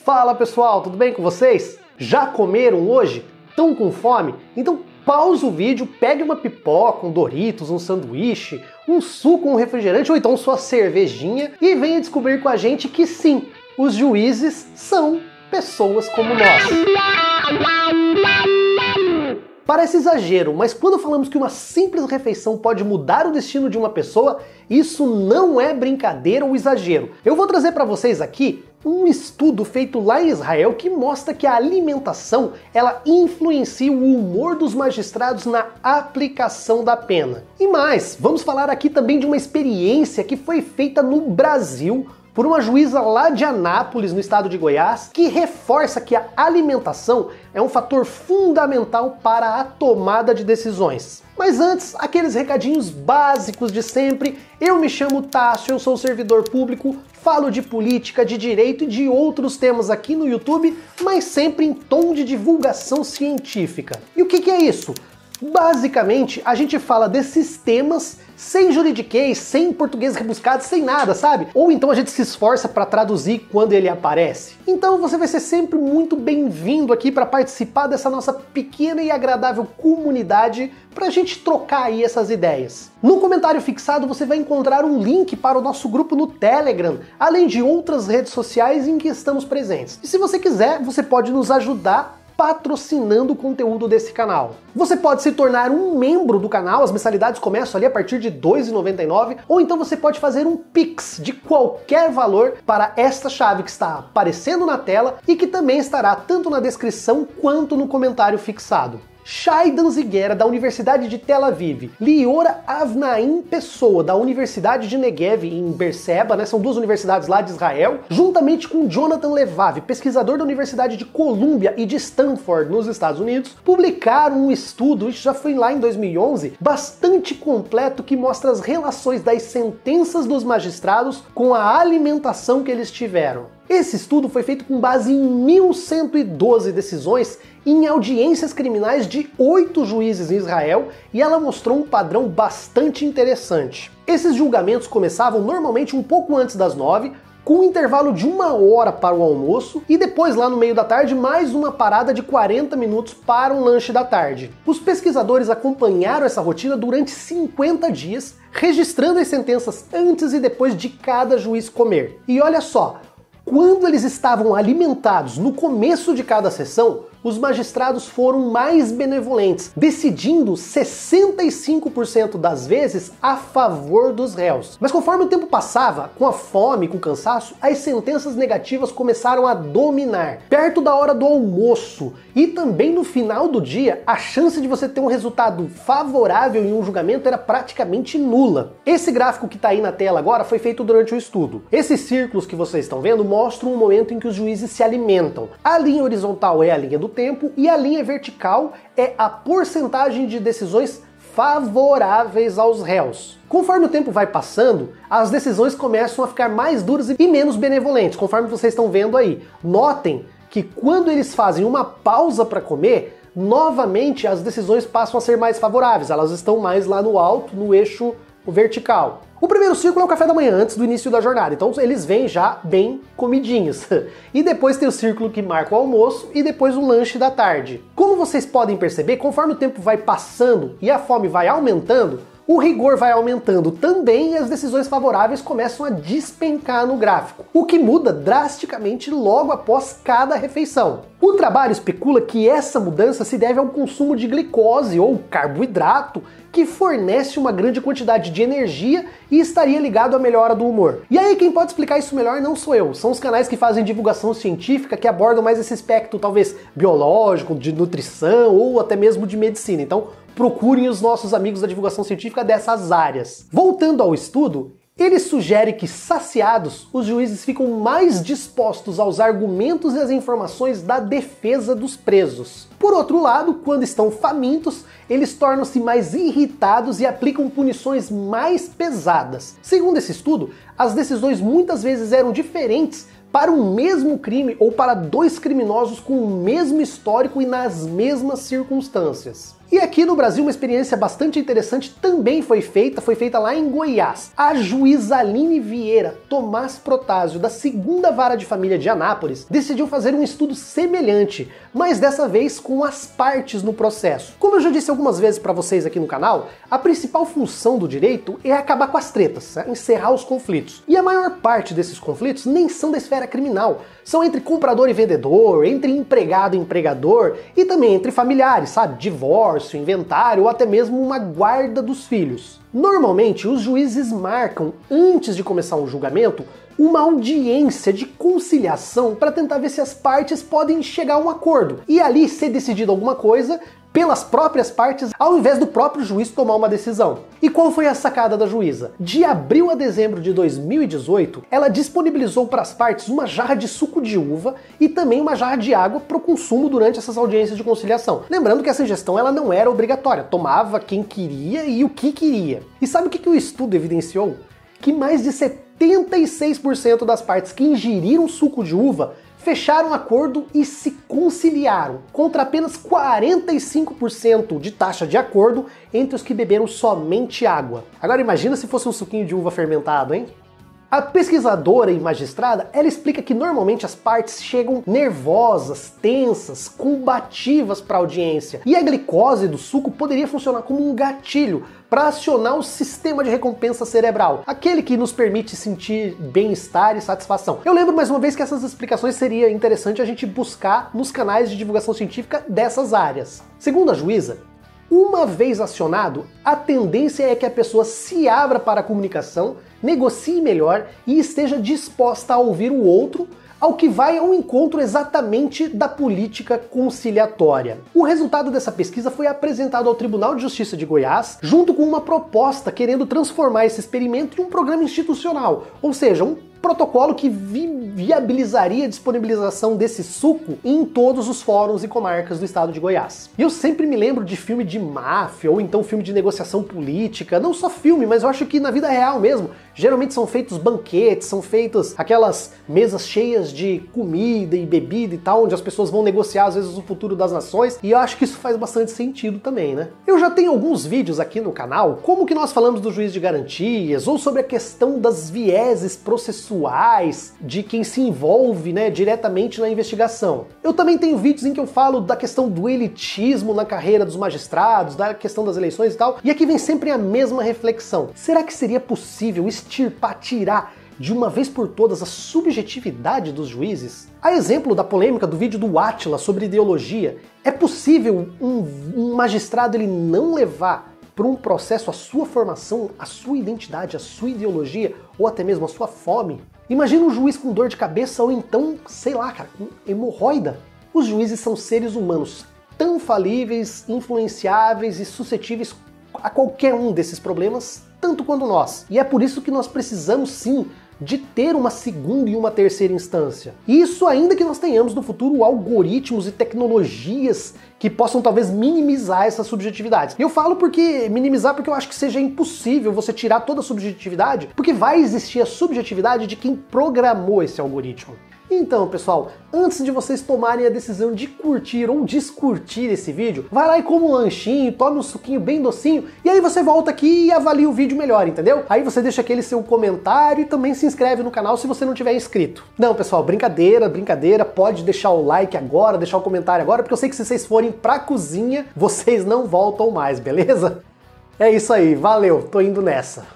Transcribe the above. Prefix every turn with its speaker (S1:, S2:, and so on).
S1: Fala pessoal, tudo bem com vocês? Já comeram hoje? Estão com fome? Então pausa o vídeo, pegue uma pipoca, um Doritos, um sanduíche, um suco, um refrigerante ou então sua cervejinha e venha descobrir com a gente que sim, os juízes são pessoas como nós. Parece exagero, mas quando falamos que uma simples refeição pode mudar o destino de uma pessoa, isso não é brincadeira ou exagero. Eu vou trazer para vocês aqui um estudo feito lá em Israel que mostra que a alimentação ela influencia o humor dos magistrados na aplicação da pena. E mais, vamos falar aqui também de uma experiência que foi feita no Brasil por uma juíza lá de Anápolis, no estado de Goiás, que reforça que a alimentação é um fator fundamental para a tomada de decisões. Mas antes, aqueles recadinhos básicos de sempre. Eu me chamo Tássio, eu sou servidor público, falo de política, de direito e de outros temas aqui no YouTube, mas sempre em tom de divulgação científica. E o que é isso? Basicamente, a gente fala desses temas sem juridiquês, sem português rebuscado, sem nada, sabe? Ou então a gente se esforça para traduzir quando ele aparece. Então você vai ser sempre muito bem-vindo aqui para participar dessa nossa pequena e agradável comunidade para a gente trocar aí essas ideias. No comentário fixado você vai encontrar um link para o nosso grupo no Telegram, além de outras redes sociais em que estamos presentes. E se você quiser, você pode nos ajudar patrocinando o conteúdo desse canal. Você pode se tornar um membro do canal, as mensalidades começam ali a partir de R$ 2,99, ou então você pode fazer um Pix de qualquer valor para esta chave que está aparecendo na tela e que também estará tanto na descrição quanto no comentário fixado. Shai Danziguera, da Universidade de Tel Aviv, Liora Avnaim Pessoa, da Universidade de Negev, em Berseba, são duas universidades lá de Israel, juntamente com Jonathan Levav, pesquisador da Universidade de Columbia e de Stanford, nos Estados Unidos, publicaram um estudo, isso já foi lá em 2011, bastante completo que mostra as relações das sentenças dos magistrados com a alimentação que eles tiveram. Esse estudo foi feito com base em 1.112 decisões em audiências criminais de 8 juízes em Israel e ela mostrou um padrão bastante interessante. Esses julgamentos começavam normalmente um pouco antes das 9, com um intervalo de 1 hora para o almoço e depois lá no meio da tarde mais uma parada de 40 minutos para um lanche da tarde. Os pesquisadores acompanharam essa rotina durante 50 dias, registrando as sentenças antes e depois de cada juiz comer. E olha só, quando eles estavam alimentados no começo de cada sessão, os magistrados foram mais benevolentes, decidindo 65% das vezes a favor dos réus. Mas conforme o tempo passava, com a fome e com o cansaço, as sentenças negativas começaram a dominar. Perto da hora do almoço e também no final do dia, a chance de você ter um resultado favorável em um julgamento era praticamente nula. Esse gráfico que está aí na tela agora foi feito durante o estudo. Esses círculos que vocês estão vendo mostram o momento em que os juízes se alimentam. A linha horizontal é a linha do tempo e a linha vertical é a porcentagem de decisões favoráveis aos réus. Conforme o tempo vai passando, as decisões começam a ficar mais duras e menos benevolentes, conforme vocês estão vendo aí. Notem que quando eles fazem uma pausa para comer, novamente as decisões passam a ser mais favoráveis, elas estão mais lá no alto, no eixo vertical. O primeiro círculo é o café da manhã, antes do início da jornada, então eles vêm já bem comidinhos. E depois tem o círculo que marca o almoço e depois o lanche da tarde. Como vocês podem perceber, conforme o tempo vai passando e a fome vai aumentando, o rigor vai aumentando também e as decisões favoráveis começam a despencar no gráfico, o que muda drasticamente logo após cada refeição. O trabalho especula que essa mudança se deve ao consumo de glicose ou carboidrato, que fornece uma grande quantidade de energia e estaria ligado à melhora do humor. E aí quem pode explicar isso melhor não sou eu, são os canais que fazem divulgação científica que abordam mais esse aspecto talvez biológico, de nutrição ou até mesmo de medicina. Então procurem os nossos amigos da divulgação científica dessas áreas. Voltando ao estudo, ele sugere que, saciados, os juízes ficam mais dispostos aos argumentos e às informações da defesa dos presos. Por outro lado, quando estão famintos, eles tornam-se mais irritados e aplicam punições mais pesadas. Segundo esse estudo, as decisões muitas vezes eram diferentes para o mesmo crime ou para dois criminosos com o mesmo histórico e nas mesmas circunstâncias. E aqui no Brasil uma experiência bastante interessante também foi feita lá em Goiás. A juíza Aline Vieira Tomás Protásio, da 2ª Vara de Família de Anápolis, decidiu fazer um estudo semelhante, mas dessa vez com as partes no processo. Como eu já disse algumas vezes para vocês aqui no canal, a principal função do direito é acabar com as tretas, encerrar os conflitos. E a maior parte desses conflitos nem são da esfera criminal, são entre comprador e vendedor, entre empregado e empregador e também entre familiares, sabe? Divórcio, inventário ou até mesmo uma guarda dos filhos. Normalmente, os juízes marcam, antes de começar um julgamento, uma audiência de conciliação para tentar ver se as partes podem chegar a um acordo e ali ser decidido alguma coisa pelas próprias partes, ao invés do próprio juiz tomar uma decisão. E qual foi a sacada da juíza? De abril a dezembro de 2018, ela disponibilizou para as partes uma jarra de suco de uva e também uma jarra de água para o consumo durante essas audiências de conciliação. Lembrando que essa ingestão ela não era obrigatória, tomava quem queria e o que queria. E sabe o que o estudo evidenciou? Que mais de 76% das partes que ingeriram suco de uva fecharam acordo e se conciliaram, contra apenas 45% de taxa de acordo entre os que beberam somente água. Agora imagina se fosse um suquinho de uva fermentado, hein? A pesquisadora e magistrada, ela explica que normalmente as partes chegam nervosas, tensas, combativas para a audiência, e a glicose do suco poderia funcionar como um gatilho para acionar o sistema de recompensa cerebral, aquele que nos permite sentir bem-estar e satisfação. Eu lembro mais uma vez que essas explicações seria interessante a gente buscar nos canais de divulgação científica dessas áreas. Segundo a juíza, uma vez acionado, a tendência é que a pessoa se abra para a comunicação, negocie melhor e esteja disposta a ouvir o outro, ao que vai ao encontro exatamente da política conciliatória. O resultado dessa pesquisa foi apresentado ao Tribunal de Justiça de Goiás, junto com uma proposta querendo transformar esse experimento em um programa institucional, ou seja, um protocolo que viabilizaria a disponibilização desse suco em todos os fóruns e comarcas do estado de Goiás. E eu sempre me lembro de filme de máfia, ou então filme de negociação política, não só filme, mas eu acho que na vida real mesmo, geralmente são feitos banquetes, são feitas aquelas mesas cheias de comida e bebida e tal, onde as pessoas vão negociar às vezes o futuro das nações, e eu acho que isso faz bastante sentido também, né? Eu já tenho alguns vídeos aqui no canal, como que nós falamos do juiz de garantias, ou sobre a questão das vieses processuais de quem se envolve, né, diretamente na investigação. Eu também tenho vídeos em que eu falo da questão do elitismo na carreira dos magistrados, da questão das eleições e tal, e aqui vem sempre a mesma reflexão. Será que seria possível extirpar, tirar de uma vez por todas a subjetividade dos juízes? A exemplo da polêmica do vídeo do Átila sobre ideologia, é possível um magistrado ele não levar para um processo a sua formação, a sua identidade, a sua ideologia ou até mesmo a sua fome? Imagina um juiz com dor de cabeça ou então, sei lá, cara, com hemorroida. Os juízes são seres humanos tão falíveis, influenciáveis e suscetíveis a qualquer um desses problemas, tanto quanto nós. E é por isso que nós precisamos sim de ter uma segunda e uma terceira instância. Isso ainda que nós tenhamos no futuro algoritmos e tecnologias que possam talvez minimizar essas subjetividades. E eu falo minimizar porque eu acho que seja impossível você tirar toda a subjetividade, porque vai existir a subjetividade de quem programou esse algoritmo. Então, pessoal, antes de vocês tomarem a decisão de curtir ou descurtir esse vídeo, vai lá e come um lanchinho, tome um suquinho bem docinho, e aí você volta aqui e avalia o vídeo melhor, entendeu? Aí você deixa aquele seu comentário e também se inscreve no canal se você não tiver inscrito. Não, pessoal, brincadeira, pode deixar o like agora, deixar o comentário agora, porque eu sei que se vocês forem pra cozinha, vocês não voltam mais, beleza? É isso aí, valeu, tô indo nessa.